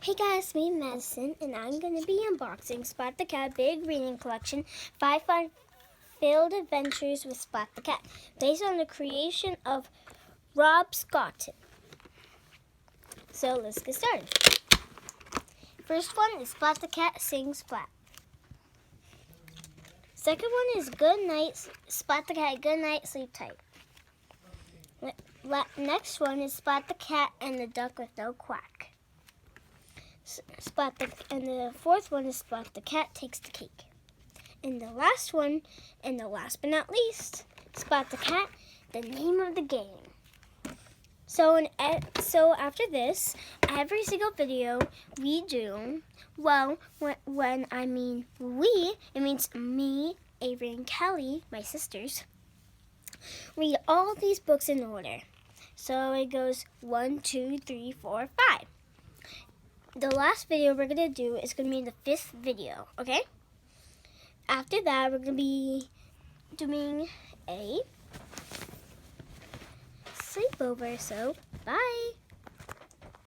Hey guys, me Madison, and I'm going to be unboxing Splat the Cat Big Reading Collection 5 Fun-Filled Adventures with Splat the Cat, based on the creation of Rob Scotton. So let's get started. First one is Splat the Cat Sings Splat. Second one is Good Night, Splat the Cat, Good Night, Sleep Tight. Next one is Splat the Cat and the Duck with No Quack. And the fourth one is Splat the Cat Takes the Cake. And the last one, and the last but not least, Splat the Cat, the name of the game. So after this, every single video we do, well, when I mean we, it means me, Avery, and Kelly, my sisters, read all these books in order. So it goes 1, 2, 3, 4, 5. The last video we're going to do is going to be the 5th video, okay? After that, we're going to be doing a sleepover, so bye!